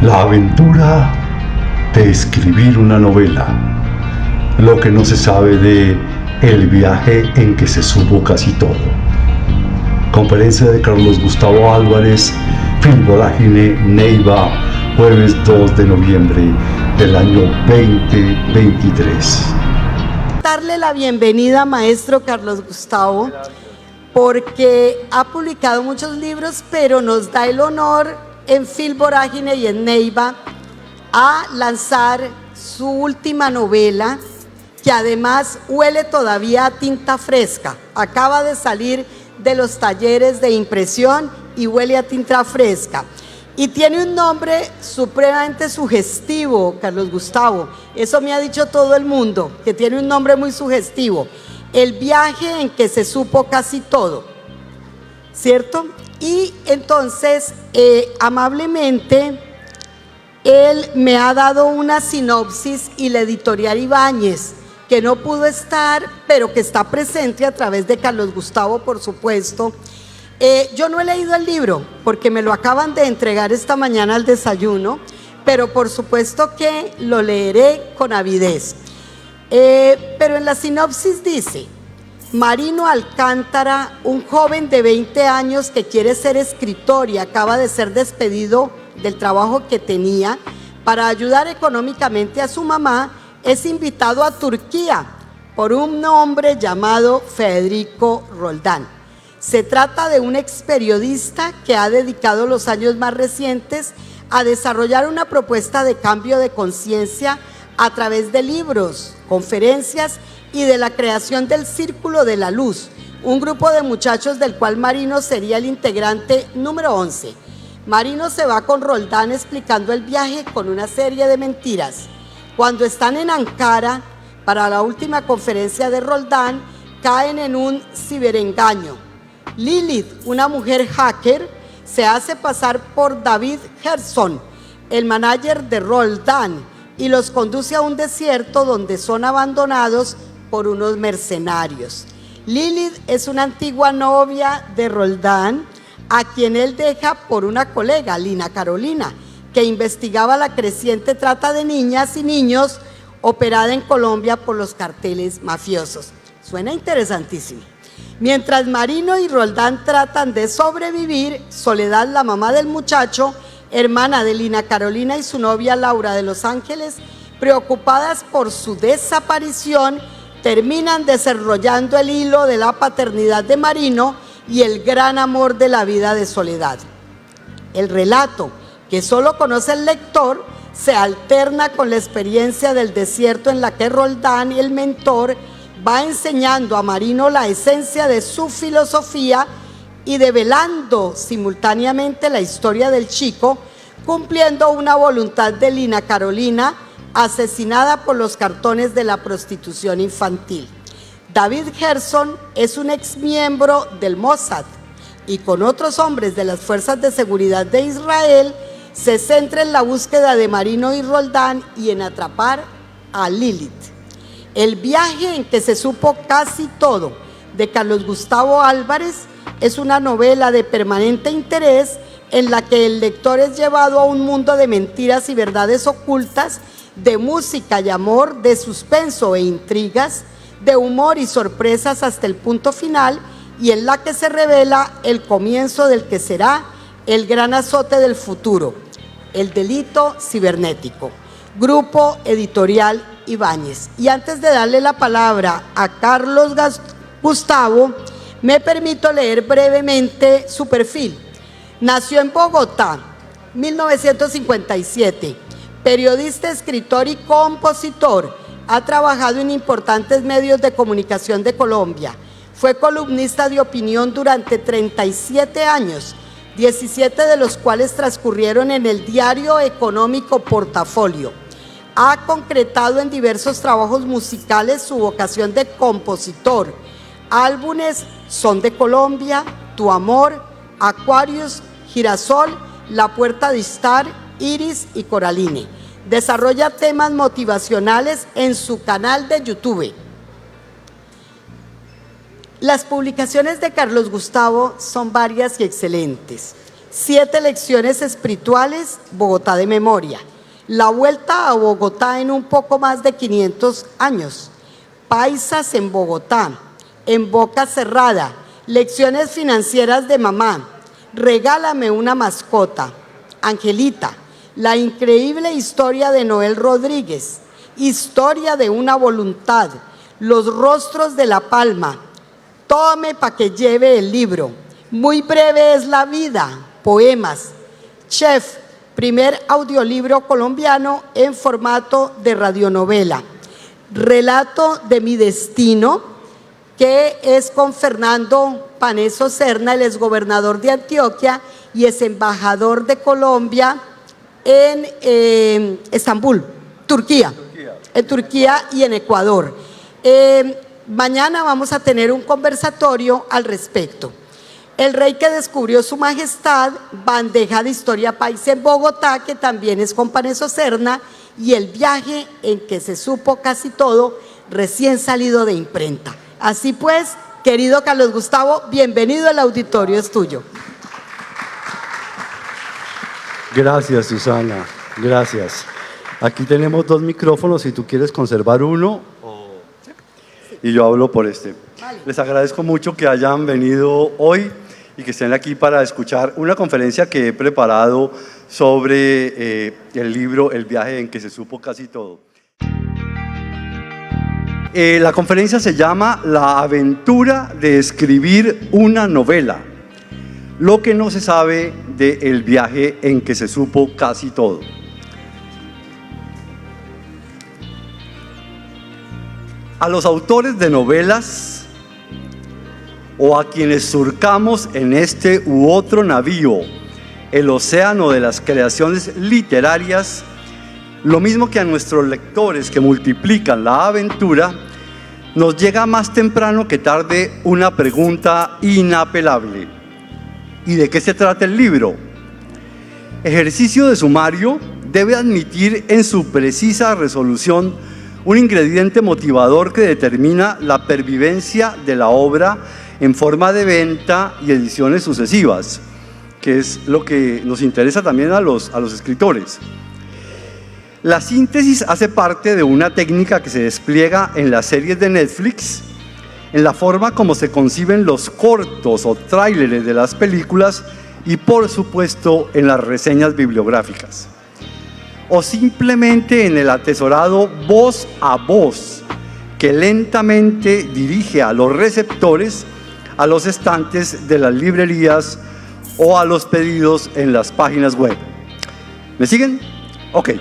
La aventura de escribir una novela. Lo que no se sabe de el viaje en que se supo casi todo. Conferencia de Carlos Gustavo Álvarez, Filvorágine, Neiva, jueves 2 de noviembre del año 2023. Darle la bienvenida, maestro Carlos Gustavo, porque ha publicado muchos libros, pero nos da el honor en Filvorágine y en Neiva a lanzar su última novela, que además huele todavía a tinta fresca. Acaba de salir de los talleres de impresión y huele a tinta fresca. Y tiene un nombre supremamente sugestivo, Carlos Gustavo. Eso me ha dicho todo el mundo, que tiene un nombre muy sugestivo. El viaje en que se supo casi todo, ¿cierto? Y entonces, amablemente, él me ha dado una sinopsis y la editorial Ibáñez, que no pudo estar, pero que está presente a través de Carlos Gustavo, por supuesto. Yo no he leído el libro, porque me lo acaban de entregar esta mañana al desayuno, pero por supuesto que lo leeré con avidez. Pero en la sinopsis dice: Marino Alcántara, un joven de 20 años que quiere ser escritor y acaba de ser despedido del trabajo que tenía para ayudar económicamente a su mamá, es invitado a Turquía por un hombre llamado Federico Roldán. Se trata de un ex periodista que ha dedicado los años más recientes a desarrollar una propuesta de cambio de conciencia a través de libros, conferencias y de la creación del Círculo de la Luz, un grupo de muchachos del cual Marino sería el integrante número 11. Marino se va con Roldán explicando el viaje con una serie de mentiras. Cuando están en Ankara, para la última conferencia de Roldán, caen en un ciberengaño. Lilith, una mujer hacker, se hace pasar por David Gerson, el manager de Roldán, y los conduce a un desierto donde son abandonados por unos mercenarios. Lilith es una antigua novia de Roldán, a quien él deja por una colega, Lina Carolina, que investigaba la creciente trata de niñas y niños operada en Colombia por los carteles mafiosos. Suena interesantísimo. Mientras Marino y Roldán tratan de sobrevivir, Soledad, la mamá del muchacho, hermana de Lina Carolina, y su novia Laura de Los Ángeles, preocupadas por su desaparición, terminan desarrollando el hilo de la paternidad de Marino y el gran amor de la vida de Soledad. El relato, que solo conoce el lector, se alterna con la experiencia del desierto en la que Roldán, el mentor, va enseñando a Marino la esencia de su filosofía y develando simultáneamente la historia del chico, cumpliendo una voluntad de Lina Carolina, asesinada por los cartones de la prostitución infantil. David Gerson es un exmiembro del Mossad y con otros hombres de las fuerzas de seguridad de Israel se centra en la búsqueda de Marino y Roldán y en atrapar a Lilith. El viaje en que se supo casi todo, de Carlos Gustavo Álvarez, es una novela de permanente interés en la que el lector es llevado a un mundo de mentiras y verdades ocultas, de música y amor, de suspenso e intrigas, de humor y sorpresas hasta el punto final, y en la que se revela el comienzo del que será el gran azote del futuro, el delito cibernético. Grupo Editorial Ibáñez. Y antes de darle la palabra a Carlos Gustavo, me permito leer brevemente su perfil. Nació en Bogotá, 1957, periodista, escritor y compositor. Ha trabajado en importantes medios de comunicación de Colombia. Fue columnista de opinión durante 37 años, 17 de los cuales transcurrieron en el diario económico Portafolio. Ha concretado en diversos trabajos musicales su vocación de compositor. Álbumes Son de Colombia, Tu Amor, Aquarius, Girasol, La Puerta de Star, Iris y Coraline. Desarrolla temas motivacionales en su canal de YouTube. Las publicaciones de Carlos Gustavo son varias y excelentes. 7 lecciones espirituales, Bogotá de memoria. La vuelta a Bogotá en un poco más de 500 años. Paisas en Bogotá, en boca cerrada, lecciones financieras de mamá, regálame una mascota, Angelita, la increíble historia de Noel Rodríguez, historia de una voluntad, los rostros de La Palma, tome pa' que lleve el libro, muy breve es la vida, poemas, Chef, primer audiolibro colombiano en formato de radionovela. Relato de mi destino, que es con Fernando Paneso Serna, el exgobernador de Antioquia y es embajador de Colombia en Estambul, Turquía. En Turquía y en Ecuador. Mañana vamos a tener un conversatorio al respecto. El rey que descubrió su majestad, bandeja de historia paisa en Bogotá, que también es con Paneso Serna, y el viaje en que se supo casi todo, recién salido de imprenta. Así pues, querido Carlos Gustavo, bienvenido, al auditorio es tuyo. Gracias, Susana, gracias. Aquí tenemos 2 micrófonos, si tú quieres conservar uno, y yo hablo por este. Vale. Les agradezco mucho que hayan venido hoy y que estén aquí para escuchar una conferencia que he preparado sobre el libro El viaje en que se supo casi todo. La conferencia se llama La aventura de escribir una novela, lo que no se sabe del viaje en que se supo casi todo. A los autores de novelas o a quienes surcamos en este u otro navío el océano de las creaciones literarias, lo mismo que a nuestros lectores que multiplican la aventura, nos llega más temprano que tarde una pregunta inapelable. ¿Y de qué se trata el libro? Ejercicio de sumario debe admitir en su precisa resolución un ingrediente motivador que determina la pervivencia de la obra en forma de venta y ediciones sucesivas, que es lo que nos interesa también a los escritores. La síntesis hace parte de una técnica que se despliega en las series de Netflix, en la forma como se conciben los cortos o tráileres de las películas y, por supuesto, en las reseñas bibliográficas. O simplemente en el atesorado voz a voz que lentamente dirige a los receptores a los estantes de las librerías o a los pedidos en las páginas web. ¿Me siguen? Ok.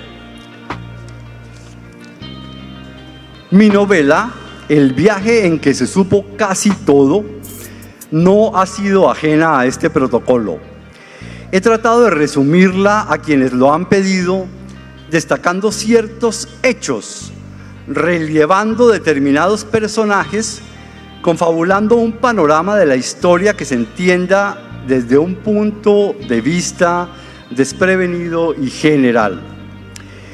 Mi novela, El viaje en que se supo casi todo, no ha sido ajena a este protocolo. He tratado de resumirla a quienes lo han pedido, destacando ciertos hechos, relevando determinados personajes, confabulando un panorama de la historia que se entienda desde un punto de vista desprevenido y general.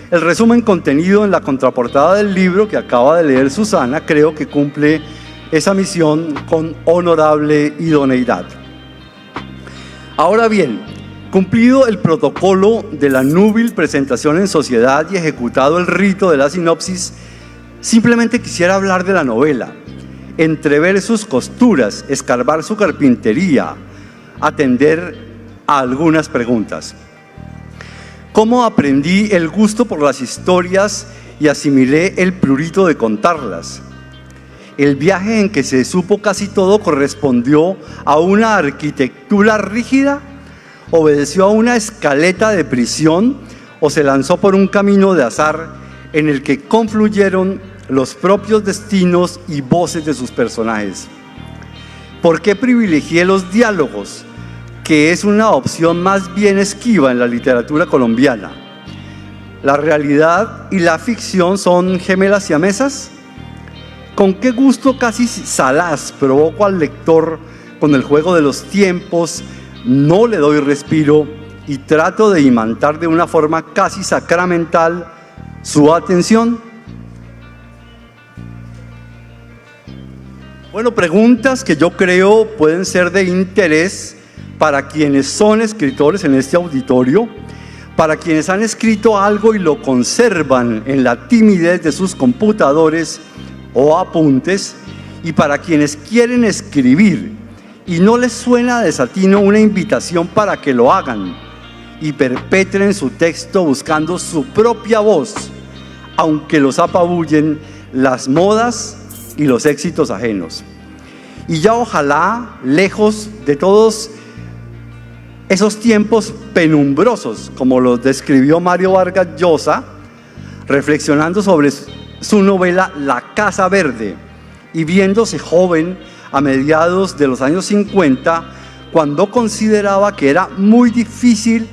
El resumen contenido en la contraportada del libro que acaba de leer Susana creo que cumple esa misión con honorable idoneidad. Ahora bien, cumplido el protocolo de la núbil presentación en sociedad y ejecutado el rito de la sinopsis, simplemente quisiera hablar de la novela, entrever sus costuras, escarbar su carpintería, atender a algunas preguntas. ¿Cómo aprendí el gusto por las historias y asimilé el prurito de contarlas? El viaje en que se supo casi todo correspondió a una arquitectura rígida, obedeció a una escaleta de prisión o se lanzó por un camino de azar en el que confluyeron los propios destinos y voces de sus personajes. ¿Por qué privilegié los diálogos, que es una opción más bien esquiva en la literatura colombiana? ¿La realidad y la ficción son gemelas siamesas? ¿Con qué gusto casi salaz provoco al lector con el juego de los tiempos? No le doy respiro y trato de imantar de una forma casi sacramental su atención. Bueno, preguntas que yo creo pueden ser de interés para quienes son escritores en este auditorio, para quienes han escrito algo y lo conservan en la timidez de sus computadores o apuntes, y para quienes quieren escribir y no les suena desatino una invitación para que lo hagan y perpetren su texto buscando su propia voz, aunque los apabullen las modas y los éxitos ajenos. Y ya ojalá, lejos de todos esos tiempos penumbrosos, como los describió Mario Vargas Llosa, reflexionando sobre su novela La Casa Verde, y viéndose joven a mediados de los años 50, cuando consideraba que era muy difícil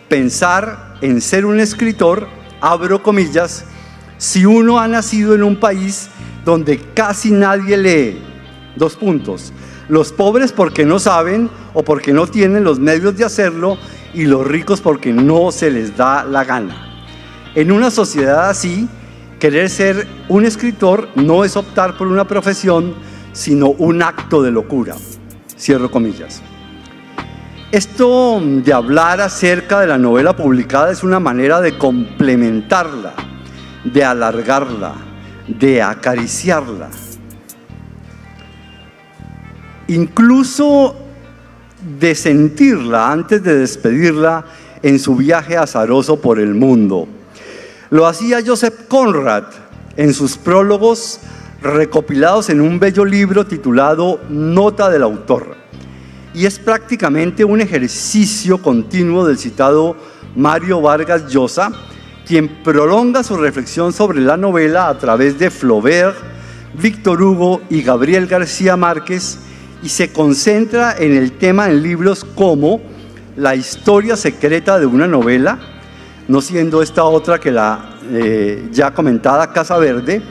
pensar en ser un escritor, abro comillas, si uno ha nacido en un país donde casi nadie lee, dos puntos, los pobres porque no saben o porque no tienen los medios de hacerlo, y los ricos porque no se les da la gana. En una sociedad así, querer ser un escritor no es optar por una profesión, sino un acto de locura. Cierro comillas. Esto de hablar acerca de la novela publicada es una manera de complementarla, de alargarla, de acariciarla. Incluso de sentirla antes de despedirla en su viaje azaroso por el mundo. Lo hacía Joseph Conrad en sus prólogos recopilados en un bello libro titulado Nota del autor. Y es prácticamente un ejercicio continuo del citado Mario Vargas Llosa, quien prolonga su reflexión sobre la novela a través de Flaubert, Víctor Hugo y Gabriel García Márquez, y se concentra en el tema en libros como La historia secreta de una novela, no siendo esta otra que la ya comentada Casa Verde,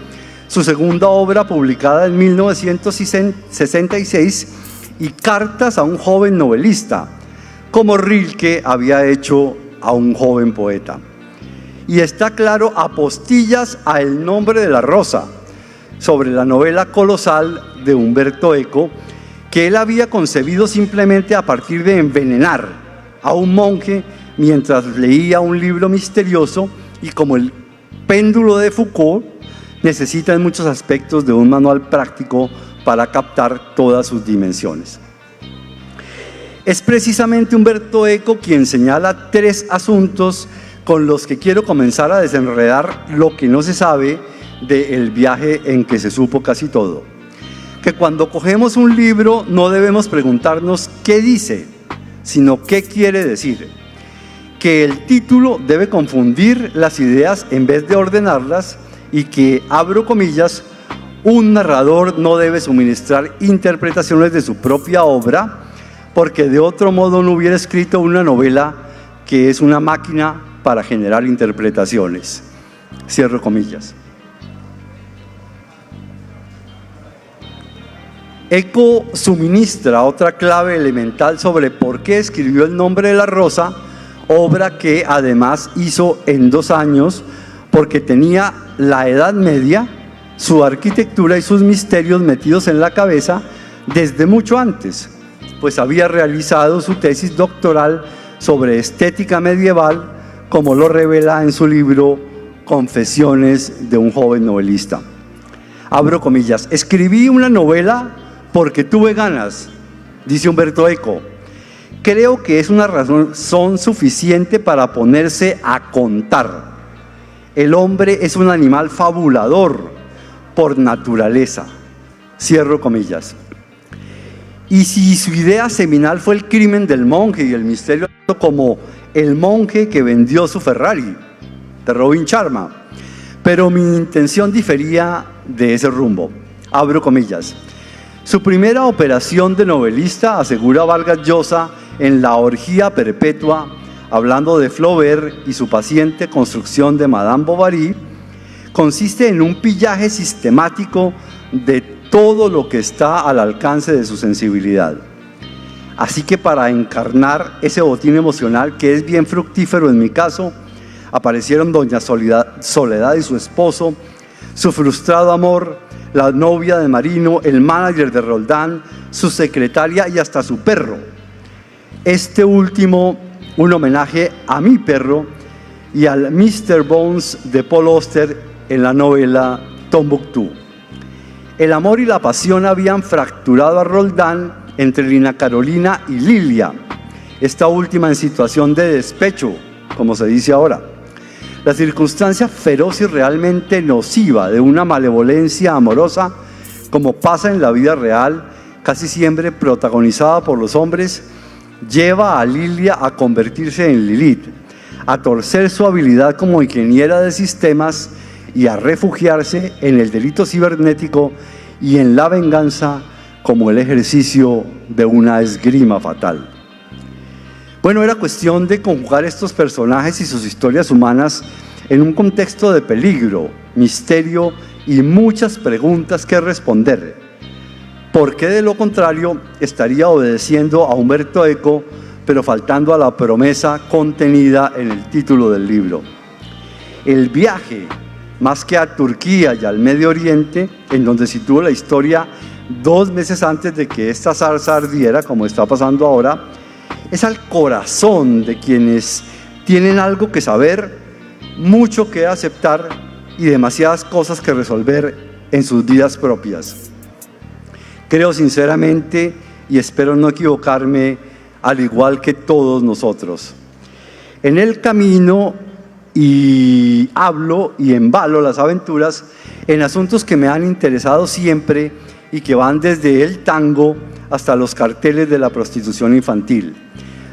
su segunda obra publicada en 1966, y Cartas a un joven novelista, como Rilke había hecho a un joven poeta. Y está claro, apostillas a El nombre de la rosa, sobre la novela colosal de Umberto Eco, que él había concebido simplemente a partir de envenenar a un monje mientras leía un libro misterioso, y como el péndulo de Foucault, necesita en muchos aspectos de un manual práctico para captar todas sus dimensiones. Es precisamente Umberto Eco quien señala 3 asuntos con los que quiero comenzar a desenredar lo que no se sabe del viaje en que se supo casi todo. Que cuando cogemos un libro no debemos preguntarnos qué dice, sino qué quiere decir. Que el título debe confundir las ideas en vez de ordenarlas, y que, abro comillas, un narrador no debe suministrar interpretaciones de su propia obra, porque de otro modo no hubiera escrito una novela que es una máquina para generar interpretaciones. Cierro comillas. Eco suministra otra clave elemental sobre por qué escribió El nombre de la rosa, obra que además hizo en 2 años, porque tenía la Edad Media, su arquitectura y sus misterios metidos en la cabeza desde mucho antes, pues había realizado su tesis doctoral sobre estética medieval, como lo revela en su libro Confesiones de un joven novelista. Abro comillas, escribí una novela porque tuve ganas, dice Umberto Eco. Creo que es una razón suficiente para ponerse a contar. El hombre es un animal fabulador por naturaleza. Cierro comillas. Y si su idea seminal fue el crimen del monje y el misterio como El monje que vendió su Ferrari, de Robin Sharma, pero mi intención difería de ese rumbo. Abro comillas. Su primera operación de novelista, asegura Vargas Llosa en La orgía perpetua, hablando de Flaubert y su paciente construcción de Madame Bovary, consiste en un pillaje sistemático de todo lo que está al alcance de su sensibilidad. Así que para encarnar ese botín emocional, que es bien fructífero en mi caso, aparecieron doña Soledad y su esposo, su frustrado amor, la novia de Marino, el manager de Roldán, su secretaria y hasta su perro. Este último, un homenaje a mi perro y al Mr. Bones de Paul Auster en la novela Tombuctú. El amor y la pasión habían fracturado a Roldán entre Lina Carolina y Lilia, esta última en situación de despecho, como se dice ahora. La circunstancia feroz y realmente nociva de una malevolencia amorosa, como pasa en la vida real, casi siempre protagonizada por los hombres, lleva a Lilia a convertirse en Lilith, a torcer su habilidad como ingeniera de sistemas y a refugiarse en el delito cibernético y en la venganza como el ejercicio de una esgrima fatal. Bueno, era cuestión de conjugar estos personajes y sus historias humanas en un contexto de peligro, misterio y muchas preguntas que responder. ¿Por qué de lo contrario estaría obedeciendo a Humberto Eco, pero faltando a la promesa contenida en el título del libro? El viaje, más que a Turquía y al Medio Oriente, en donde situó la historia 2 meses antes de que esta zarza ardiera, como está pasando ahora, es al corazón de quienes tienen algo que saber, mucho que aceptar y demasiadas cosas que resolver en sus vidas propias. Creo sinceramente, y espero no equivocarme, al igual que todos nosotros. En el camino y hablo y embalo las aventuras en asuntos que me han interesado siempre y que van desde el tango hasta los carteles de la prostitución infantil,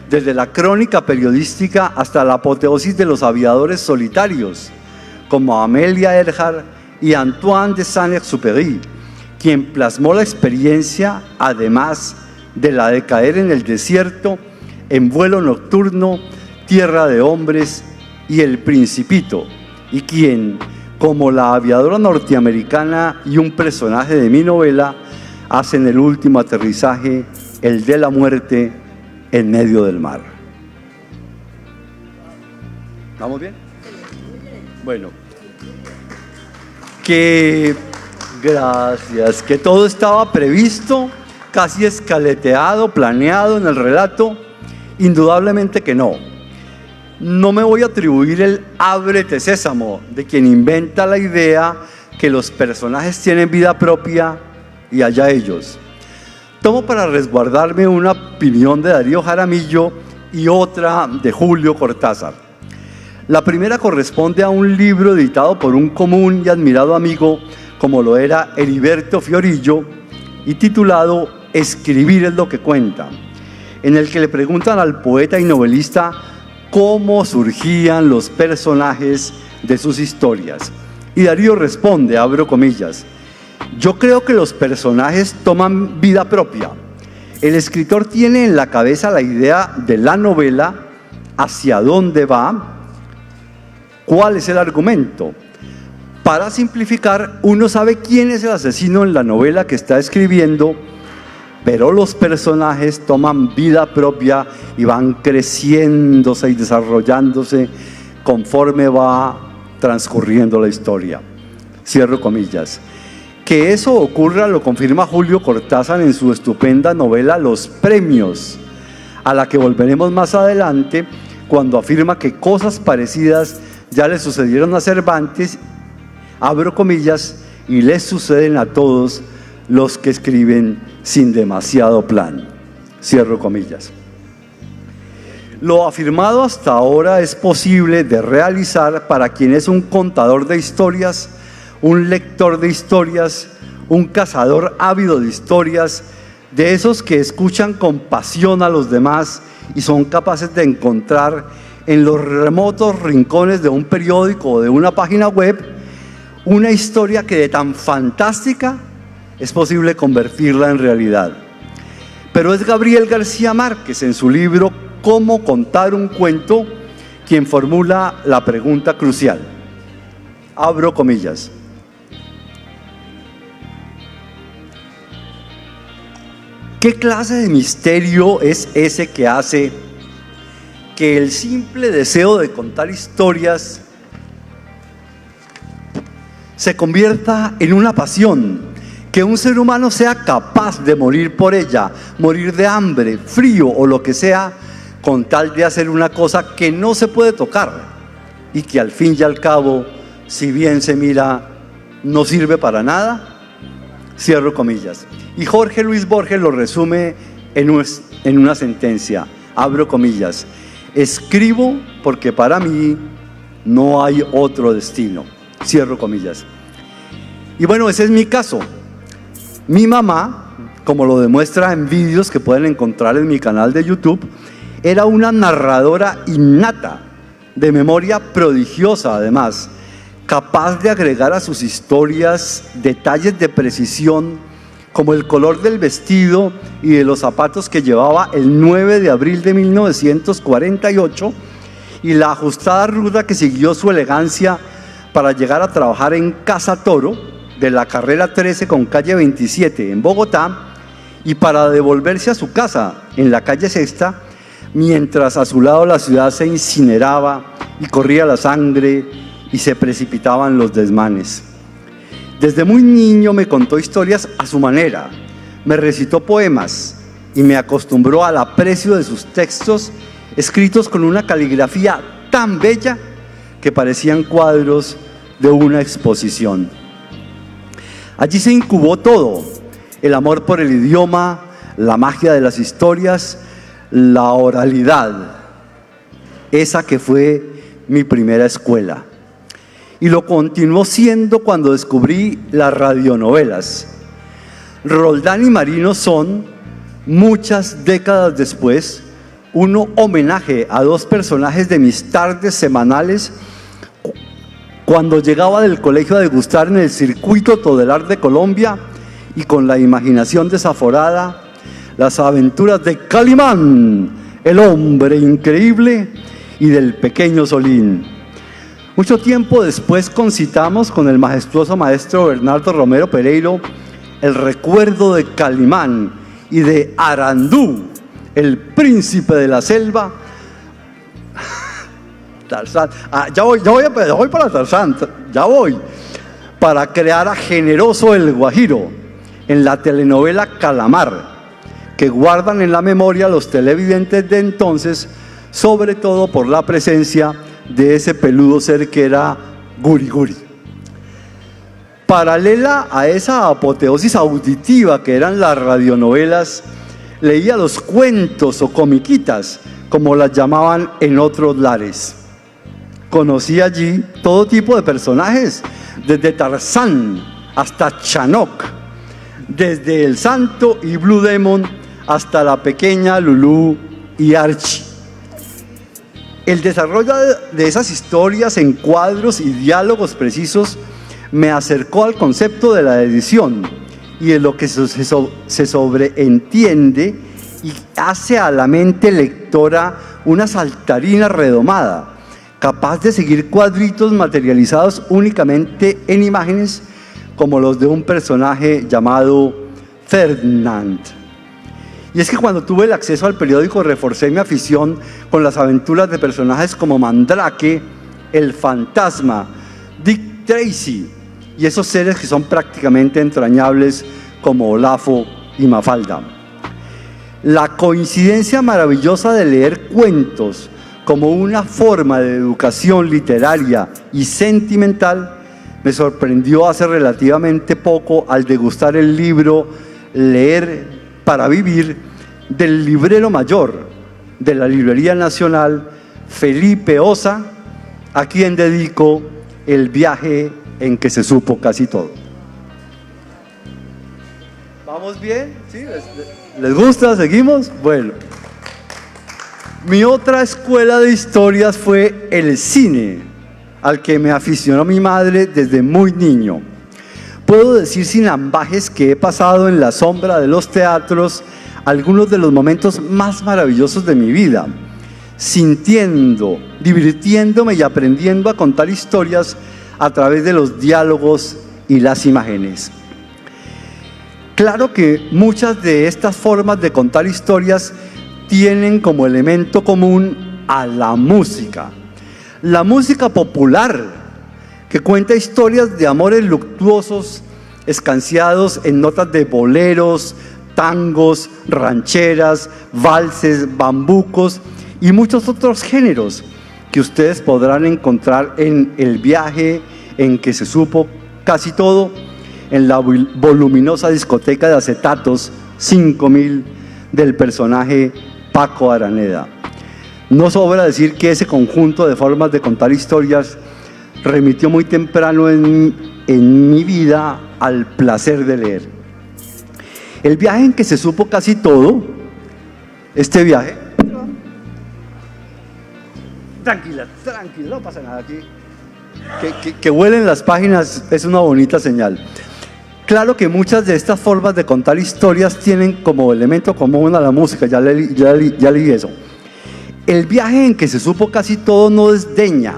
desde la crónica periodística hasta la apoteosis de los aviadores solitarios, como Amelia Earhart y Antoine de Saint-Exupéry, quien plasmó la experiencia, además de la de caer en el desierto, en Vuelo Nocturno, Tierra de Hombres y El Principito, y quien, como la aviadora norteamericana y un personaje de mi novela, hacen el último aterrizaje, el de la muerte, en medio del mar. ¿Vamos bien? Bueno, gracias, que todo estaba previsto, casi escaleteado, planeado en el relato. Indudablemente que no. No me voy a atribuir el ábrete sésamo de quien inventa la idea que los personajes tienen vida propia y allá ellos. Tomo para resguardarme una opinión de Darío Jaramillo y otra de Julio Cortázar. La primera corresponde a un libro editado por un común y admirado amigo como lo era Heriberto Fiorillo y titulado Escribir es lo que cuenta, en el que le preguntan al poeta y novelista cómo surgían los personajes de sus historias. Y Darío responde, abro comillas, yo creo que los personajes toman vida propia. El escritor tiene en la cabeza la idea de la novela, hacia dónde va, cuál es el argumento. Para simplificar, uno sabe quién es el asesino en la novela que está escribiendo, pero los personajes toman vida propia y van creciéndose y desarrollándose conforme va transcurriendo la historia. Cierro comillas. Que eso ocurra lo confirma Julio Cortázar en su estupenda novela Los Premios, a la que volveremos más adelante, cuando afirma que cosas parecidas ya le sucedieron a Cervantes, abro comillas, y les suceden a todos los que escriben sin demasiado plan. Cierro comillas. Lo afirmado hasta ahora es posible de realizar para quien es un contador de historias, un lector de historias, un cazador ávido de historias, de esos que escuchan con pasión a los demás y son capaces de encontrar en los remotos rincones de un periódico o de una página web una historia que de tan fantástica es posible convertirla en realidad. Pero es Gabriel García Márquez, en su libro Cómo contar un cuento, quien formula la pregunta crucial. Abro comillas. ¿Qué clase de misterio es ese que hace que el simple deseo de contar historias se convierta en una pasión Que un ser humano sea capaz de morir por ella, morir de hambre, frío o lo que sea, con tal de hacer una cosa que no se puede tocar y que al fin y al cabo, si bien se mira, no sirve para nada, cierro comillas. Y Jorge Luis Borges lo resume en una sentencia, abro comillas: escribo porque para mí no hay otro destino, cierro comillas. Y bueno, ese es mi caso. Mi mamá, como lo demuestra en vídeos que pueden encontrar en mi canal de YouTube, era una narradora innata, de memoria prodigiosa además, capaz de agregar a sus historias detalles de precisión, como el color del vestido y de los zapatos que llevaba el 9 de abril de 1948 y la ajustada ruta que siguió su elegancia para llegar a trabajar en Casa Toro, de la carrera 13 con calle 27 en Bogotá, y para devolverse a su casa en la calle Sexta, mientras a su lado la ciudad se incineraba y corría la sangre y se precipitaban los desmanes. Desde muy niño me contó historias a su manera, me recitó poemas y me acostumbró al aprecio de sus textos escritos con una caligrafía tan bella que parecían cuadros de una exposición. Allí se incubó todo: el amor por el idioma, la magia de las historias, la oralidad, esa que fue mi primera escuela. Y lo continuó siendo cuando descubrí las radionovelas. Roldán y Marino son, muchas décadas después, un homenaje a dos personajes de mis tardes semanales cuando llegaba del colegio a degustar en el circuito Todelar de Colombia y con la imaginación desaforada las aventuras de Calimán, el hombre increíble, y del pequeño Solín. Mucho tiempo después concitamos con el majestuoso maestro Bernardo Romero Pereiro el recuerdo de Calimán y de Arandú, el príncipe de la selva. Tarzán. Ya voy para Tarzán, ya voy. Para crear a Generoso el Guajiro en la telenovela Calamar, que guardan en la memoria los televidentes de entonces, sobre todo por la presencia de ese peludo ser que era Guri Guri. Paralela a esa apoteosis auditiva que eran las radionovelas, leía los cuentos o comiquitas, como las llamaban en otros lares. Conocí allí todo tipo de personajes, desde Tarzán hasta Chanok, desde El Santo y Blue Demon hasta la pequeña Lulú y Archie. El desarrollo de esas historias en cuadros y diálogos precisos me acercó al concepto de la edición y de lo que se sobreentiende y hace a la mente lectora una saltarina redomada, capaz de seguir cuadritos materializados únicamente en imágenes como los de un personaje llamado Ferdinand. Y es que cuando tuve el acceso al periódico reforcé mi afición con las aventuras de personajes como Mandrake, el Fantasma, Dick Tracy y esos seres que son prácticamente entrañables como Olafo y Mafalda. La coincidencia maravillosa de leer cuentos como una forma de educación literaria y sentimental me sorprendió hace relativamente poco al degustar el libro Leer para Vivir del librero mayor de la Librería Nacional, Felipe Osa, a quien dedico El viaje en que se supo casi todo. ¿Vamos bien? ¿Sí? ¿Les gusta? ¿Seguimos? Bueno. Mi otra escuela de historias fue el cine, al que me aficionó mi madre desde muy niño. Puedo decir sin ambajes que he pasado en la sombra de los teatros algunos de los momentos más maravillosos de mi vida, sintiendo, divirtiéndome y aprendiendo a contar historias a través de los diálogos y las imágenes. Claro que muchas de estas formas de contar historias tienen como elemento común a la música popular, que cuenta historias de amores luctuosos, escanciados en notas de boleros, tangos, rancheras, valses, bambucos y muchos otros géneros que ustedes podrán encontrar en El viaje en que se supo casi todo, en la voluminosa discoteca de acetatos 5000 del personaje Paco Araneda. No sobra decir que ese conjunto de formas de contar historias remitió muy temprano en mi vida al placer de leer. El viaje en que se supo casi todo, este viaje, tranquila, no pasa nada aquí, que huelen las páginas es una bonita señal. Claro que muchas de estas formas de contar historias tienen como elemento común a la música, ya leí eso. El viaje en que se supo casi todo no desdeña,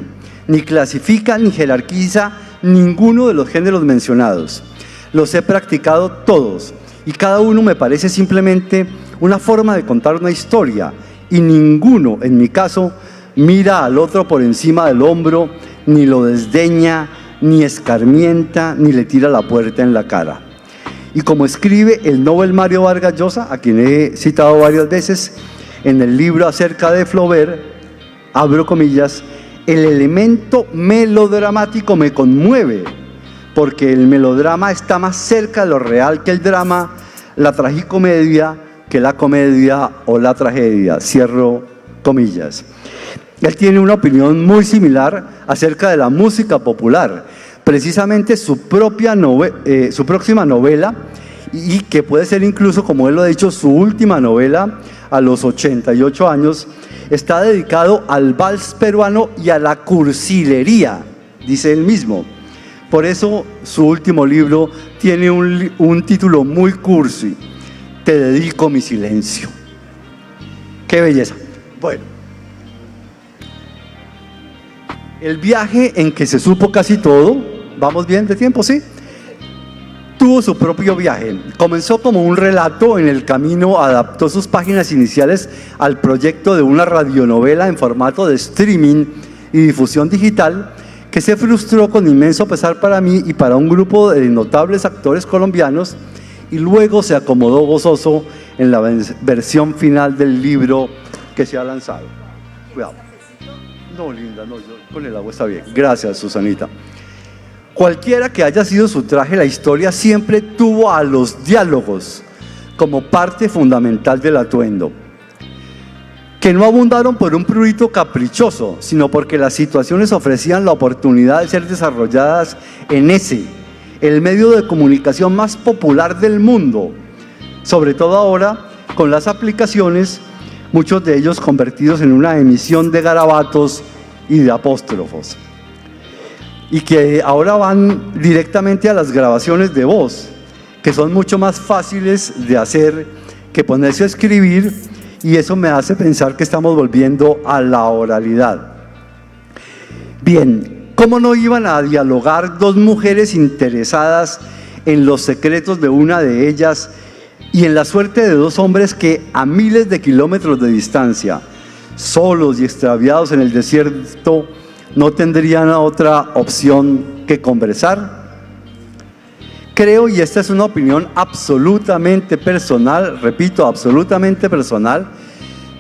ni clasifica, ni jerarquiza ninguno de los géneros mencionados. Los he practicado todos y cada uno me parece simplemente una forma de contar una historia y ninguno, en mi caso, mira al otro por encima del hombro, ni lo desdeña, ni escarmienta, ni le tira la puerta en la cara. Y como escribe el Nobel Mario Vargas Llosa, a quien he citado varias veces, en el libro acerca de Flaubert, abro comillas, el elemento melodramático me conmueve, porque el melodrama está más cerca de lo real que el drama, la tragicomedia que la comedia o la tragedia, cierro comillas. Él tiene una opinión muy similar acerca de la música popular, precisamente su próxima novela, y que puede ser incluso, como él lo ha dicho, su última novela a los 88 años, está dedicado al vals peruano y a la cursilería, dice él mismo. Por eso su último libro tiene un título muy cursi, Te dedico mi silencio. ¡Qué belleza! Bueno, el viaje en que se supo casi todo, ¿vamos bien de tiempo? ¿Sí? Tuvo su propio viaje. Comenzó como un relato, en el camino adaptó sus páginas iniciales al proyecto de una radionovela en formato de streaming y difusión digital, que se frustró con inmenso pesar para mí y para un grupo de notables actores colombianos, y luego se acomodó gozoso en la versión final del libro que se ha lanzado. Cuidado. No, linda, no, con el agua está bien. Gracias, Susanita. Cualquiera que haya sido su traje, la historia siempre tuvo a los diálogos como parte fundamental del atuendo, que no abundaron por un prurito caprichoso, sino porque las situaciones ofrecían la oportunidad de ser desarrolladas en el medio de comunicación más popular del mundo, sobre todo ahora con las aplicaciones, muchos de ellos convertidos en una emisión de garabatos y de apóstrofos, y que ahora van directamente a las grabaciones de voz, que son mucho más fáciles de hacer que ponerse a escribir, y eso me hace pensar que estamos volviendo a la oralidad. Bien, ¿cómo no iban a dialogar dos mujeres interesadas en los secretos de una de ellas y en la suerte de dos hombres que a miles de kilómetros de distancia, solos y extraviados en el desierto, no tendrían otra opción que conversar? Creo, y esta es una opinión absolutamente personal, repito, absolutamente personal,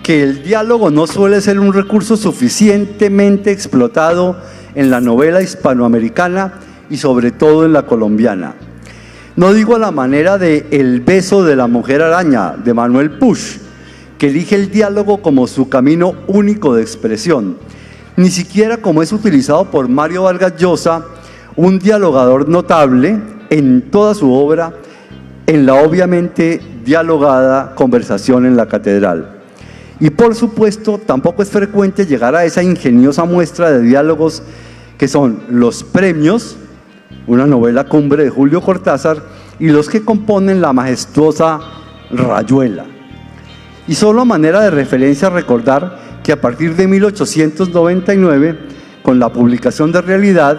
que el diálogo no suele ser un recurso suficientemente explotado en la novela hispanoamericana y sobre todo en la colombiana. No digo a la manera de El beso de la mujer araña, de Manuel Puig, que elige el diálogo como su camino único de expresión, ni siquiera como es utilizado por Mario Vargas Llosa, un dialogador notable en toda su obra, en la obviamente dialogada Conversación en la Catedral. Y por supuesto, tampoco es frecuente llegar a esa ingeniosa muestra de diálogos que son Los Premios, una novela cumbre de Julio Cortázar, y los que componen la majestuosa Rayuela. Y solo a manera de referencia recordar que a partir de 1899, con la publicación de Realidad,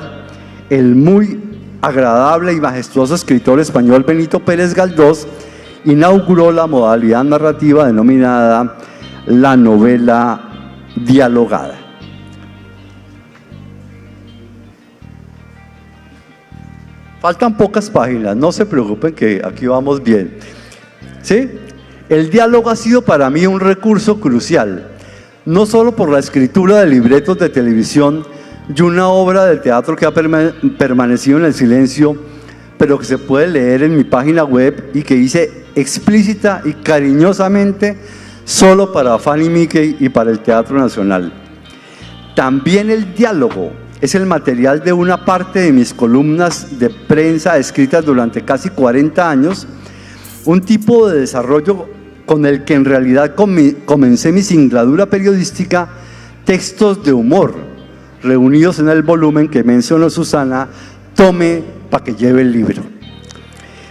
el muy agradable y majestuoso escritor español Benito Pérez Galdós inauguró la modalidad narrativa denominada la novela dialogada. Faltan pocas páginas, no se preocupen que aquí vamos bien. ¿Sí? El diálogo ha sido para mí un recurso crucial, no solo por la escritura de libretos de televisión y una obra de teatro que ha permanecido en el silencio, pero que se puede leer en mi página web y que hice explícita y cariñosamente solo para Fanny Mickey y para el Teatro Nacional. También el diálogo es el material de una parte de mis columnas de prensa escritas durante casi 40 años, un tipo de desarrollo con el que en realidad comencé mi singladura periodística, textos de humor, reunidos en el volumen que mencionó Susana, Tome para que lleve el libro.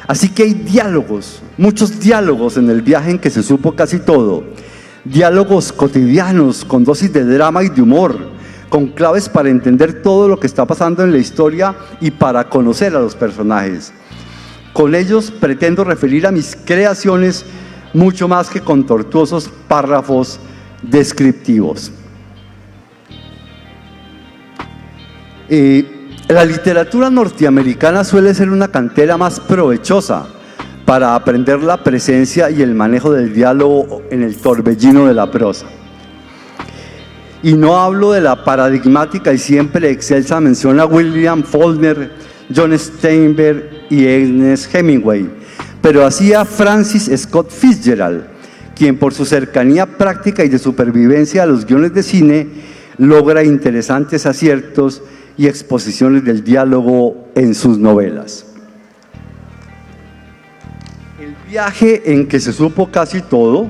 Así que hay diálogos, muchos diálogos en el viaje en que se supo casi todo, diálogos cotidianos con dosis de drama y de humor, con claves para entender todo lo que está pasando en la historia y para conocer a los personajes. Con ellos pretendo referir a mis creaciones mucho más que con tortuosos párrafos descriptivos. La literatura norteamericana suele ser una cantera más provechosa para aprender la presencia y el manejo del diálogo en el torbellino de la prosa. Y no hablo de la paradigmática y siempre excelsa mención a William Faulkner, John Steinbeck y Ernest Hemingway, pero así a Francis Scott Fitzgerald, quien por su cercanía práctica y de supervivencia a los guiones de cine logra interesantes aciertos y exposiciones del diálogo en sus novelas. El viaje en que se supo casi todo,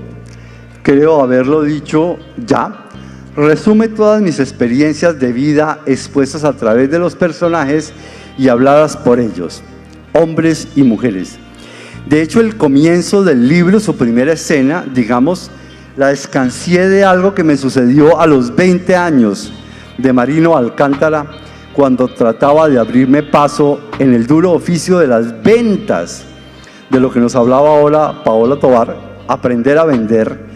creo haberlo dicho ya, resume todas mis experiencias de vida expuestas a través de los personajes y habladas por ellos, hombres y mujeres. De hecho, el comienzo del libro, su primera escena, digamos, la escancié de algo que me sucedió a los 20 años de Marino Alcántara, cuando trataba de abrirme paso en el duro oficio de las ventas, de lo que nos hablaba ahora Paola Tovar, aprender a vender,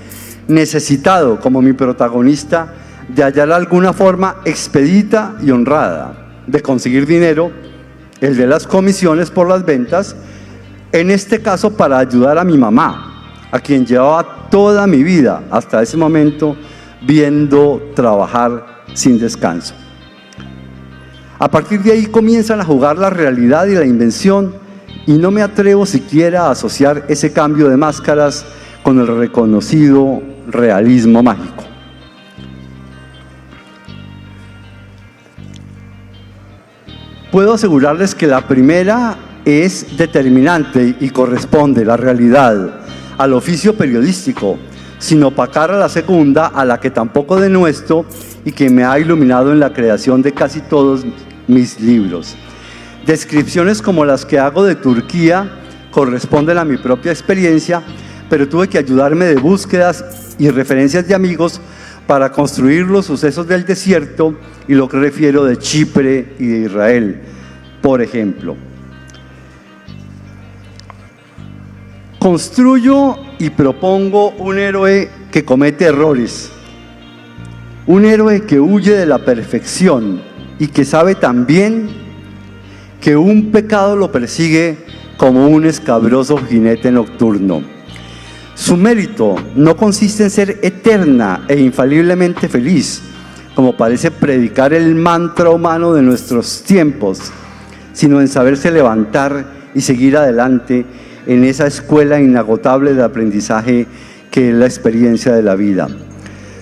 necesitado, como mi protagonista, de hallar alguna forma expedita y honrada de conseguir dinero, el de las comisiones por las ventas, en este caso para ayudar a mi mamá, a quien llevaba toda mi vida hasta ese momento viendo trabajar sin descanso. A partir de ahí comienzan a jugar la realidad y la invención, y no me atrevo siquiera a asociar ese cambio de máscaras con el reconocido realismo mágico. Puedo asegurarles que la primera es determinante y corresponde, la realidad, al oficio periodístico, sin opacar a la segunda, a la que tampoco denuesto y que me ha iluminado en la creación de casi todos mis libros. Descripciones como las que hago de Turquía corresponden a mi propia experiencia, pero tuve que ayudarme de búsquedas y referencias de amigos para construir los sucesos del desierto y lo que refiero de Chipre y de Israel, por ejemplo. Construyo y propongo un héroe que comete errores, un héroe que huye de la perfección y que sabe también que un pecado lo persigue como un escabroso jinete nocturno. Su mérito no consiste en ser eterna e infaliblemente feliz, como parece predicar el mantra humano de nuestros tiempos, sino en saberse levantar y seguir adelante en esa escuela inagotable de aprendizaje que es la experiencia de la vida.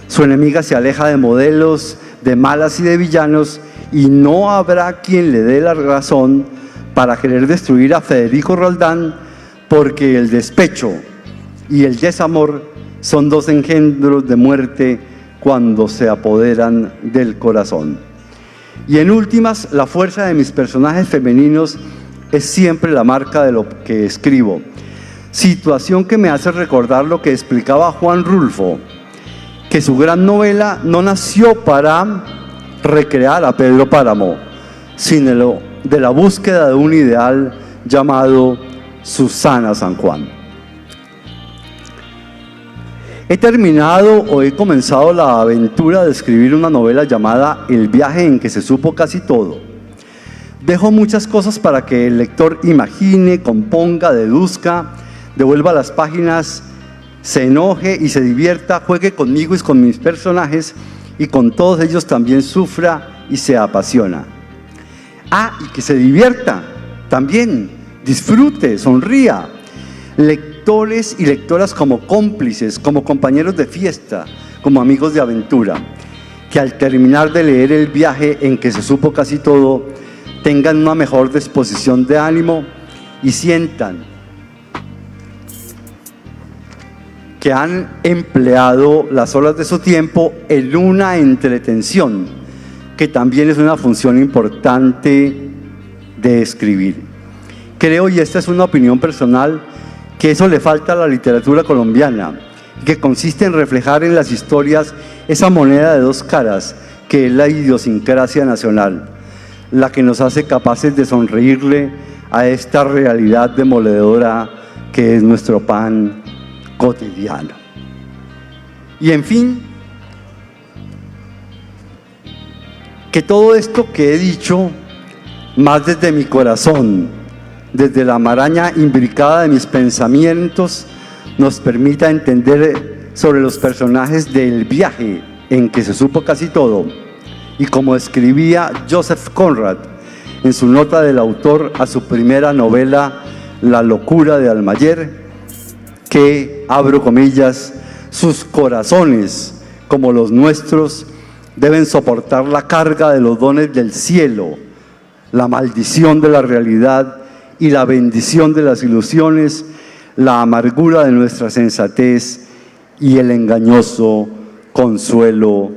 Su enemiga se aleja de modelos, de malas y de villanos, y no habrá quien le dé la razón para querer destruir a Federico Roldán, porque el despecho y el desamor son dos engendros de muerte cuando se apoderan del corazón. Y en últimas, la fuerza de mis personajes femeninos es siempre la marca de lo que escribo, situación que me hace recordar lo que explicaba Juan Rulfo, que su gran novela no nació para recrear a Pedro Páramo, sino de la búsqueda de un ideal llamado Susana San Juan. He terminado o he comenzado la aventura de escribir una novela llamada El viaje en que se supo casi todo, Dejo muchas cosas para que el lector imagine, componga, deduzca, devuelva las páginas, se enoje y se divierta, juegue conmigo y con mis personajes, y con todos ellos también sufra y se apasiona. Y que se divierta también, disfrute, sonría. Lectores y lectoras como cómplices, como compañeros de fiesta, como amigos de aventura, que al terminar de leer El viaje en que se supo casi todo, tengan una mejor disposición de ánimo y sientan que han empleado las horas de su tiempo en una entretención, que también es una función importante de escribir. Creo, y esta es una opinión personal, que eso le falta a la literatura colombiana, que consiste en reflejar en las historias esa moneda de dos caras que es la idiosincrasia nacional, la que nos hace capaces de sonreírle a esta realidad demoledora que es nuestro pan cotidiano. Y en fin, que todo esto que he dicho, más desde mi corazón, desde la maraña imbricada de mis pensamientos, nos permita entender sobre los personajes del viaje en que se supo casi todo, y como escribía Joseph Conrad en su nota del autor a su primera novela, La locura de Almayer, que, abro comillas, sus corazones, como los nuestros, deben soportar la carga de los dones del cielo, la maldición de la realidad y la bendición de las ilusiones, la amargura de nuestra sensatez y el engañoso consuelo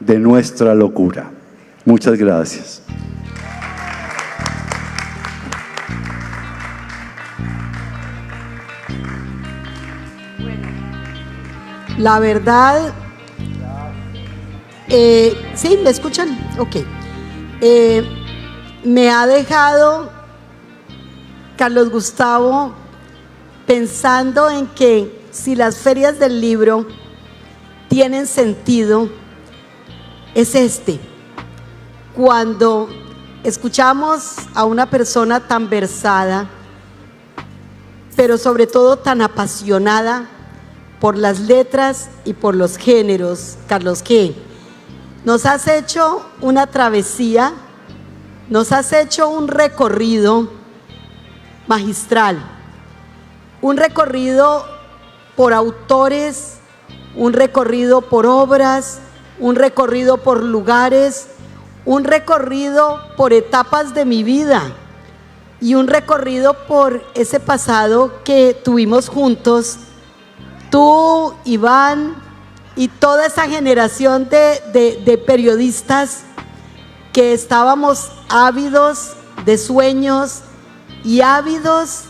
de nuestra locura. Muchas gracias. La verdad, ¿sí? ¿Me escuchan? Ok. Me ha dejado Carlos Gustavo pensando en que si las ferias del libro tienen sentido, es cuando escuchamos a una persona tan versada, pero sobre todo tan apasionada por las letras y por los géneros. Carlos, ¿qué? Nos has hecho una travesía, nos has hecho un recorrido magistral, un recorrido por autores, un recorrido por obras, un recorrido por lugares, un recorrido por etapas de mi vida y un recorrido por ese pasado que tuvimos juntos, tú, Iván y toda esa generación de periodistas que estábamos ávidos de sueños y ávidos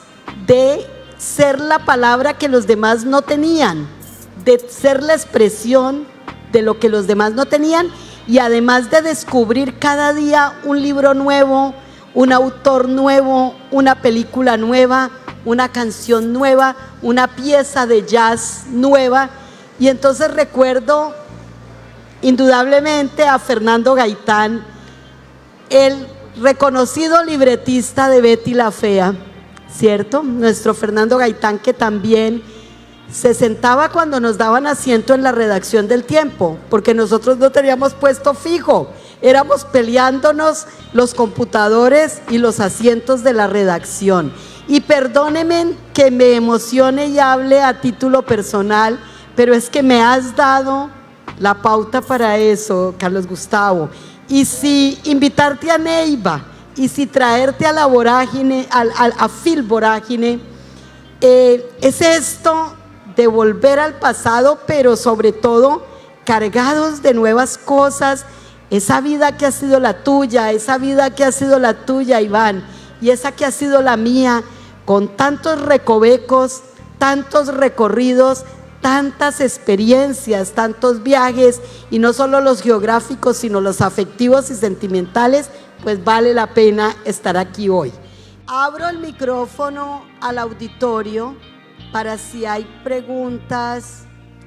de ser la palabra que los demás no tenían, de ser la expresión de lo que los demás no tenían, y además de descubrir cada día un libro nuevo, un autor nuevo, una película nueva, una canción nueva, una pieza de jazz nueva. Y entonces recuerdo indudablemente a Fernando Gaitán, el reconocido libretista de Betty la Fea, ¿cierto? Nuestro Fernando Gaitán, que también se sentaba cuando nos daban asiento en la redacción del Tiempo, porque nosotros no teníamos puesto fijo, éramos peleándonos los computadores y los asientos de la redacción. Y perdónenme que me emocione y hable a título personal, pero es que me has dado la pauta para eso, Carlos Gustavo. Y si invitarte a Neiva, y si traerte a la vorágine, a Fil Vorágine, es esto de volver al pasado, pero sobre todo cargados de nuevas cosas, esa vida que ha sido la tuya, esa vida que ha sido la tuya, Iván, y esa que ha sido la mía, con tantos recovecos, tantos recorridos, tantas experiencias, tantos viajes, y no solo los geográficos, sino los afectivos y sentimentales, pues vale la pena estar aquí hoy. Abro el micrófono al auditorio para si hay preguntas,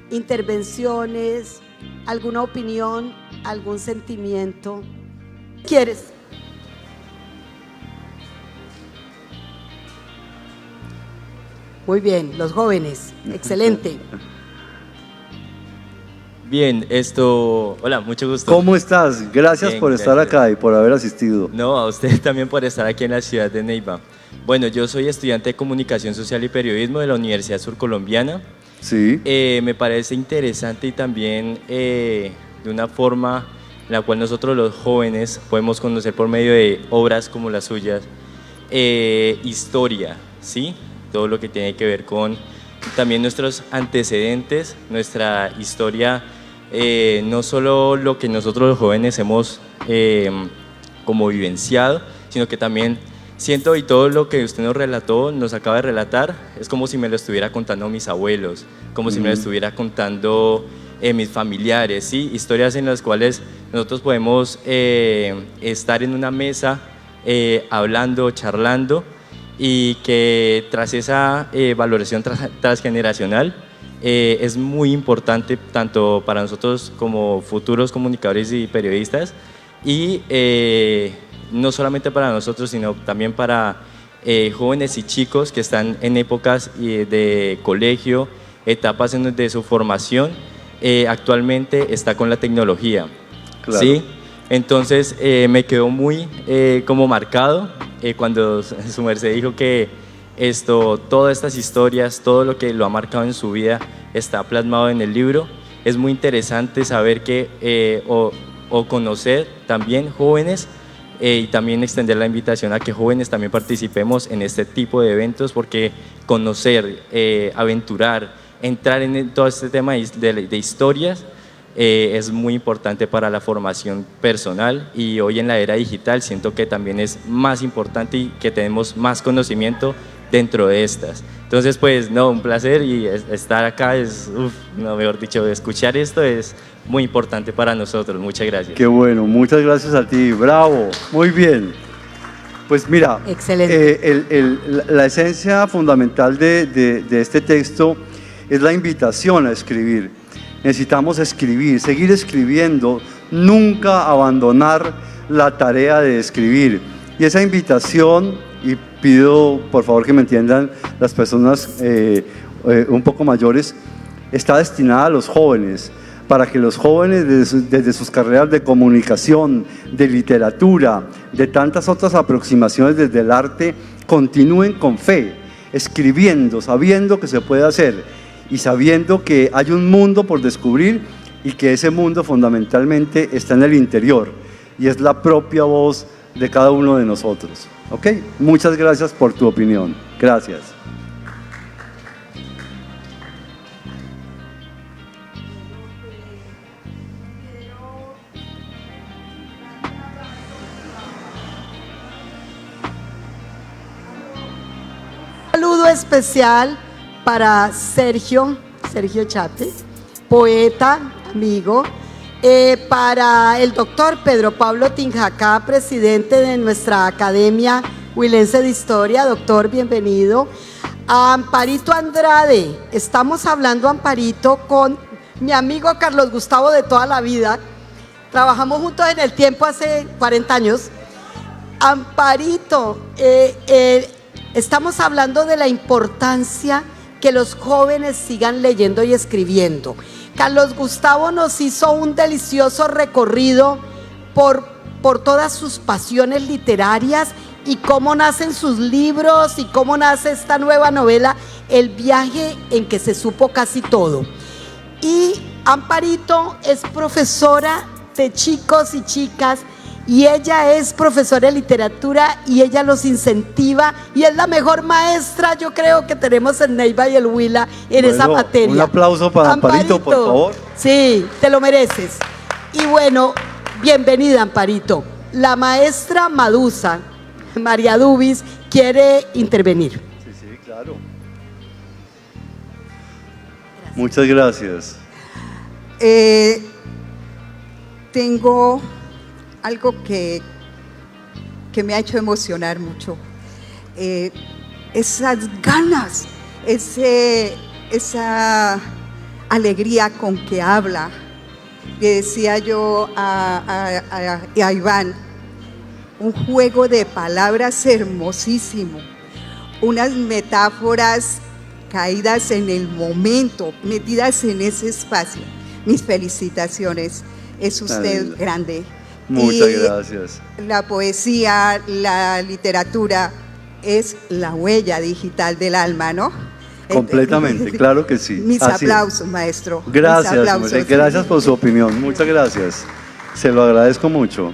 intervenciones, alguna opinión, algún sentimiento. ¿Quieres? Muy bien, los jóvenes, excelente. Bien, hola, mucho gusto. ¿Cómo estás? Gracias Bien, por estar gracias. acá y por haber asistido. No, a usted también por estar aquí en la ciudad de Neiva. Bueno, yo soy estudiante de Comunicación Social y Periodismo de la Universidad Surcolombiana. Sí. Me parece interesante y también de una forma en la cual nosotros los jóvenes podemos conocer por medio de obras como las suyas, historia, ¿sí? Todo lo que tiene que ver con también nuestros antecedentes, nuestra historia, no solo lo que nosotros los jóvenes hemos como vivenciado, sino que también siento, y todo lo que usted nos relató, nos acaba de relatar, es como si me lo estuviera contando mis abuelos, como si me lo estuviera contando mis familiares, ¿sí? Historias en las cuales nosotros podemos estar en una mesa hablando, charlando, y que tras esa valoración transgeneracional es muy importante tanto para nosotros como futuros comunicadores y periodistas, y no solamente para nosotros, sino también para jóvenes y chicos que están en épocas de colegio, etapas de su formación, actualmente está con la tecnología. Claro. ¿Sí? Entonces me quedó muy como marcado cuando su merced dijo que todas estas historias, todo lo que lo ha marcado en su vida está plasmado en el libro. Es muy interesante saber que, o conocer también jóvenes, y también extender la invitación a que jóvenes también participemos en este tipo de eventos, porque conocer, aventurar, entrar en todo este tema de historias es muy importante para la formación personal, y hoy en la era digital siento que también es más importante y que tenemos más conocimiento dentro de estas. Entonces, pues, no, un placer, y estar acá es, no, mejor dicho, escuchar esto es muy importante para nosotros. Muchas gracias. Qué bueno, muchas gracias a ti, bravo, muy bien. Pues mira, Excelente. la esencia fundamental de este texto es la invitación a escribir. Necesitamos escribir, seguir escribiendo, nunca abandonar la tarea de escribir. Y esa invitación, y pido por favor que me entiendan las personas un poco mayores, está destinada a los jóvenes, para que los jóvenes desde sus carreras de comunicación, de literatura, de tantas otras aproximaciones desde el arte, continúen con fe, escribiendo, sabiendo que se puede hacer y sabiendo que hay un mundo por descubrir, y que ese mundo fundamentalmente está en el interior y es la propia voz de cada uno de nosotros. ¿Ok? Muchas gracias por tu opinión. Gracias. Saludo especial para Sergio Chape, poeta, amigo, para el doctor Pedro Pablo Tinjacá, presidente de nuestra Academia Huilense de Historia. Doctor, bienvenido. A Amparito Andrade, estamos hablando, Amparito, con mi amigo Carlos Gustavo de toda la vida. Trabajamos juntos en el tiempo hace 40 años. Amparito, estamos hablando de la importancia que los jóvenes sigan leyendo y escribiendo. Carlos Gustavo nos hizo un delicioso recorrido por todas sus pasiones literarias y cómo nacen sus libros y cómo nace esta nueva novela, El viaje en que se supo casi todo. Y Amparito es profesora de chicos y chicas, y ella es profesora de literatura, y ella los incentiva, y es la mejor maestra, yo creo, que tenemos en Neiva y el Huila en esa materia. Un aplauso para Amparito, por favor. Sí, te lo mereces. Y bueno, bienvenida, Amparito. La maestra Madusa, María Dubis, quiere intervenir. Sí, claro. Muchas gracias. Tengo algo que me ha hecho emocionar mucho. Esas ganas, esa alegría con que habla. Le decía yo a Iván, un juego de palabras hermosísimo, unas metáforas caídas en el momento, metidas en ese espacio. Mis felicitaciones, es usted grande. Muchas Y gracias. la poesía, la literatura es la huella digital del alma, ¿no? Completamente, claro que sí. Mis Así es. aplausos, maestro. Mis Gracias, aplausos. José, gracias por su opinión, muchas gracias. Se lo agradezco mucho.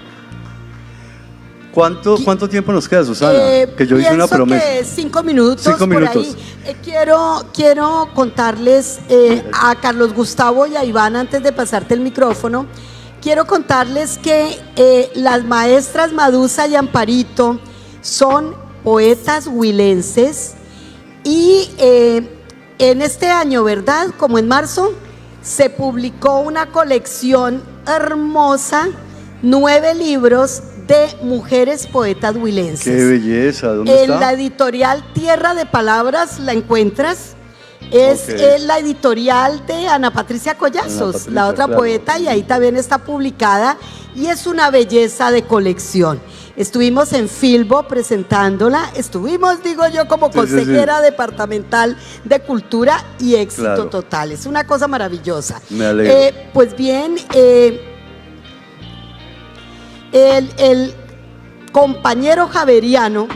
¿Cuánto tiempo nos queda, Susana? Que yo hice una Pienso promesa. que 5 minutos. 5 minutos. Por ahí. Quiero contarles a Carlos Gustavo y a Iván, antes de pasarte el micrófono, quiero contarles que las maestras Madusa y Amparito son poetas huilenses y en este año, ¿verdad? Como en marzo, se publicó una colección hermosa, 9 libros de mujeres poetas huilenses. ¡Qué belleza! ¿Dónde En está? la editorial Tierra de Palabras la encuentras. Es Ok. la editorial de Ana Patricia Collazos, Ana Patricia, la otra claro. poeta, y ahí también está publicada y es una belleza de colección. Estuvimos en Filbo presentándola, digo yo, como Sí, sí, sí. consejera departamental de Cultura y éxito Claro. total. Es una cosa maravillosa. Me alegro. Pues bien, el compañero Javeriano,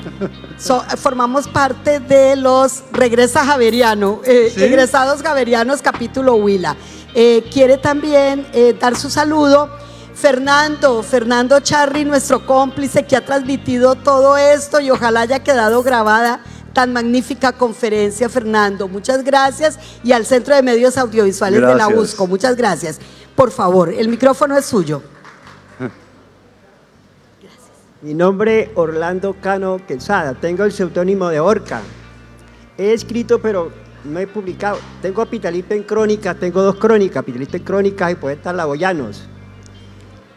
formamos parte de los Regresa Javeriano, ¿Sí? egresados Javerianos capítulo Huila. Quiere también dar su saludo Fernando Charri, nuestro cómplice que ha transmitido todo esto y ojalá haya quedado grabada tan magnífica conferencia. Fernando, muchas gracias, y al Centro de Medios Audiovisuales de la Gracias. USCO, muchas gracias. Por favor, el micrófono es suyo. Mi nombre es Orlando Cano Quesada, tengo el seudónimo de Orca. He escrito, pero no he publicado. Tengo a Pitalito en crónicas, tengo 2 crónicas, Pitalito en crónicas y Poetas Laboyanos.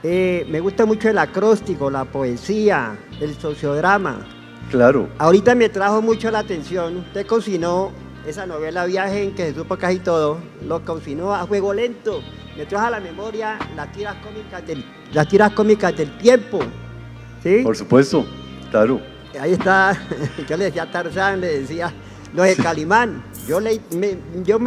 Me gusta mucho el acróstico, la poesía, el sociodrama. Claro. Ahorita me trajo mucho la atención, usted cocinó esa novela Viaje en que se supo casi todo, lo cocinó a fuego lento. Me trajo a la memoria las tiras cómicas del tiempo. ¿Sí? Por supuesto, claro. Ahí está, yo le decía a Tarzán, le decía lo de Calimán. Yo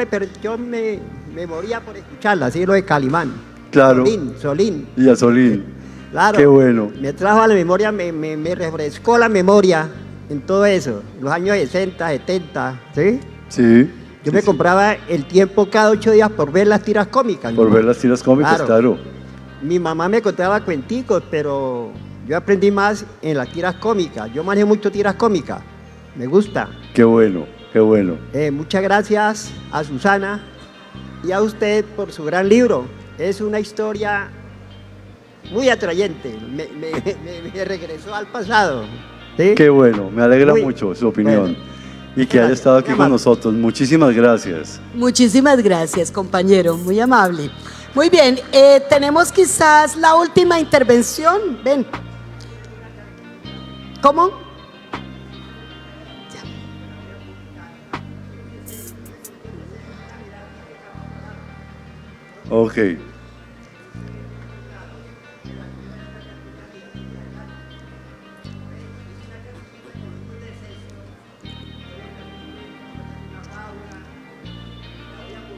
me moría por escucharla, así lo de Calimán. Claro. Solín. Y a Solín. Claro. Qué bueno. Me trajo a la memoria, me refrescó la memoria en todo eso, los años 60, 70, ¿sí? Sí. Yo me compraba el tiempo cada 8 días por ver las tiras cómicas. Por ver las tiras cómicas, claro. Mi mamá me contaba cuenticos, pero yo aprendí más en las tiras cómicas. Yo manejo mucho tiras cómicas. Me gusta. Qué bueno, qué bueno. Muchas gracias a Susana y a usted por su gran libro. Es una historia muy atrayente. Me regresó al pasado. ¿Sí? Qué bueno, me alegra Muy- mucho su opinión. bueno. Y que haya Gracias, estado aquí muy con amable. nosotros. Muchísimas gracias. Muchísimas gracias, compañero, muy amable. Muy bien, tenemos quizás la última intervención. Ven. ¿Cómo? Ok.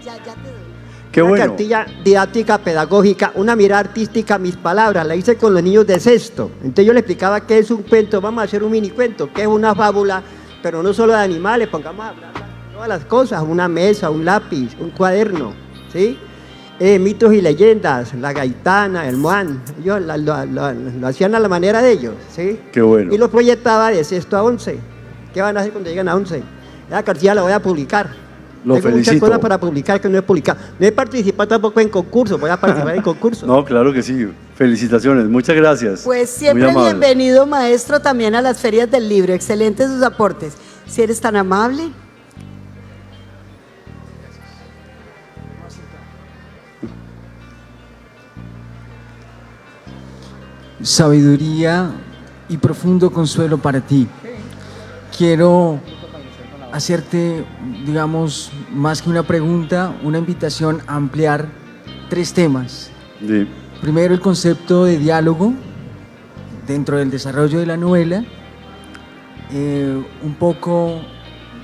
Ya te doy. Qué Una bueno. cartilla didáctica, pedagógica, una mirada artística a mis palabras. La hice con los niños de sexto. Entonces yo le explicaba qué es un cuento. Vamos a hacer un mini cuento, qué es una fábula, pero no solo de animales. Pongamos a hablar de todas las cosas. Una mesa, un lápiz, un cuaderno. ¿Sí? Mitos y leyendas, la gaitana, el moán. Ellos lo hacían a la manera de ellos. ¿Sí? Qué bueno. Y lo proyectaba de sexto a 11. ¿Qué van a hacer cuando lleguen a 11? La cartilla la voy a publicar. Lo Tengo muchas felicito. cosas para publicar que no he publicado. No he participado tampoco en concursos, voy a participar en concursos. No, claro que sí. Felicitaciones. Muchas gracias. Pues Muy siempre amable. bienvenido, maestro, también a las ferias del libro. Excelentes sus aportes. Si eres tan amable. Sabiduría y profundo consuelo para ti. Quiero hacerte, digamos, más que una pregunta, una invitación a ampliar 3 temas. Sí. Primero, el concepto de diálogo dentro del desarrollo de la novela, un poco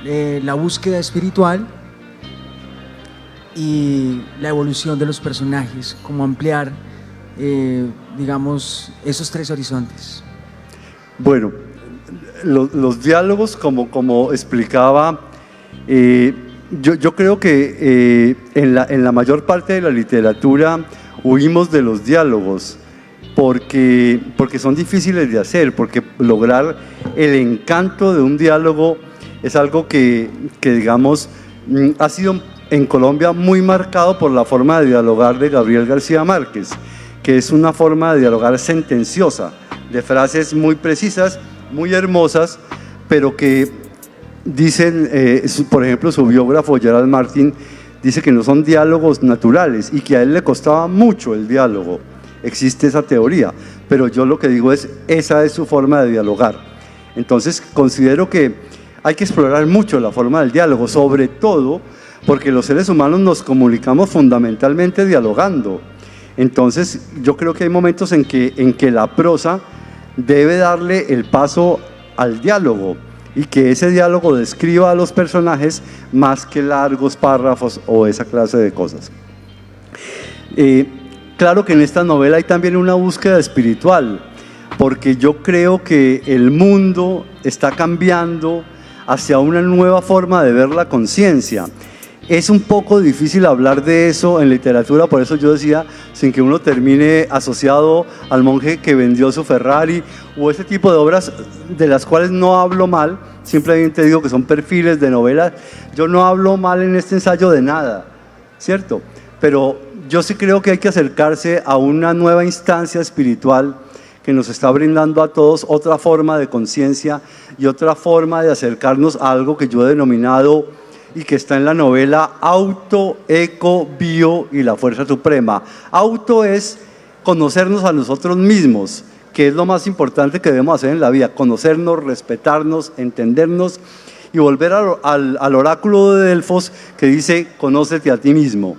la búsqueda espiritual y la evolución de los personajes, como ampliar, digamos, esos tres horizontes. Bueno, los diálogos, como explicaba, yo creo que en la mayor parte de la literatura huimos de los diálogos porque son difíciles de hacer, porque lograr el encanto de un diálogo es algo que digamos, ha sido en Colombia muy marcado por la forma de dialogar de Gabriel García Márquez, que es una forma de dialogar sentenciosa, de frases muy precisas, muy hermosas, pero que dicen, por ejemplo, su biógrafo Gerald Martin dice que no son diálogos naturales y que a él le costaba mucho el diálogo. Existe esa teoría, pero yo lo que digo es, esa es su forma de dialogar. Entonces considero que hay que explorar mucho la forma del diálogo, sobre todo porque los seres humanos nos comunicamos fundamentalmente dialogando. Entonces yo creo que hay momentos en que la prosa debe darle el paso al diálogo y que ese diálogo describa a los personajes más que largos párrafos o esa clase de cosas. Claro que en esta novela hay también una búsqueda espiritual, porque yo creo que el mundo está cambiando hacia una nueva forma de ver la conciencia. Es un poco difícil hablar de eso en literatura, por eso yo decía, sin que uno termine asociado al monje que vendió su Ferrari o ese tipo de obras de las cuales no hablo mal, simplemente digo que son perfiles de novelas. Yo no hablo mal en este ensayo de nada, ¿cierto? Pero yo sí creo que hay que acercarse a una nueva instancia espiritual que nos está brindando a todos otra forma de conciencia y otra forma de acercarnos a algo que yo he denominado y que está en la novela Auto, Eco, Bio y la Fuerza Suprema. Auto es conocernos a nosotros mismos, que es lo más importante que debemos hacer en la vida, conocernos, respetarnos, entendernos y volver al oráculo de Delfos que dice, conócete a ti mismo.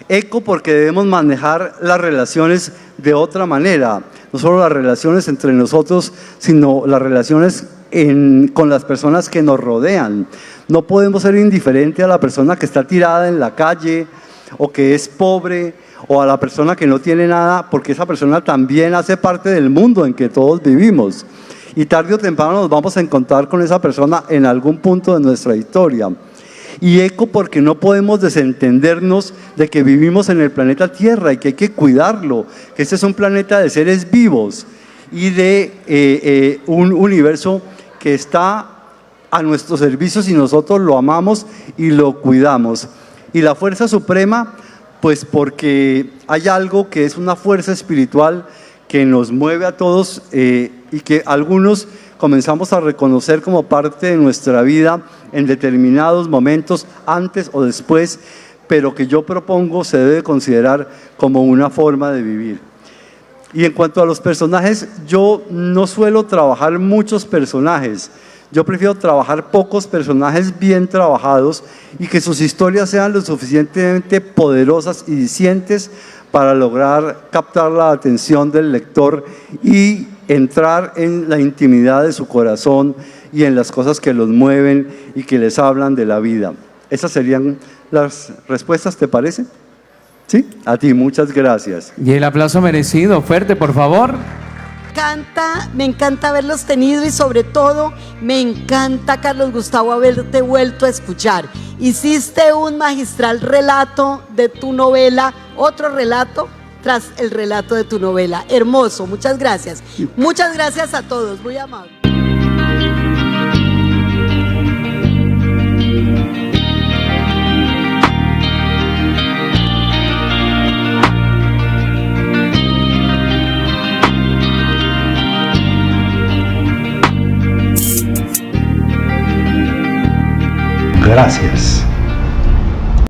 Eco porque debemos manejar las relaciones de otra manera, no solo las relaciones entre nosotros, sino las relaciones con las personas que nos rodean. No podemos ser indiferentes a la persona que está tirada en la calle o que es pobre o a la persona que no tiene nada, porque esa persona también hace parte del mundo en que todos vivimos. Y tarde o temprano nos vamos a encontrar con esa persona en algún punto de nuestra historia. Y eco porque no podemos desentendernos de que vivimos en el planeta Tierra y que hay que cuidarlo, que este es un planeta de seres vivos y de un universo que está a nuestro servicio si nosotros lo amamos y lo cuidamos. Y la fuerza suprema, pues porque hay algo que es una fuerza espiritual que nos mueve a todos y que algunos comenzamos a reconocer como parte de nuestra vida en determinados momentos, antes o después, pero que yo propongo se debe considerar como una forma de vivir. Y en cuanto a los personajes, yo no suelo trabajar muchos personajes, yo prefiero trabajar pocos personajes bien trabajados y que sus historias sean lo suficientemente poderosas y dicientes para lograr captar la atención del lector y entrar en la intimidad de su corazón y en las cosas que los mueven y que les hablan de la vida. Esas serían las respuestas, ¿te parece? ¿Sí? A ti, muchas gracias. Y el aplauso merecido, fuerte, por favor. Me encanta haberlos tenido y sobre todo me encanta, Carlos Gustavo, haberte vuelto a escuchar. Hiciste un magistral relato de tu novela, otro relato tras el relato de tu novela. Hermoso, muchas gracias. Muchas gracias a todos, muy amable. Gracias.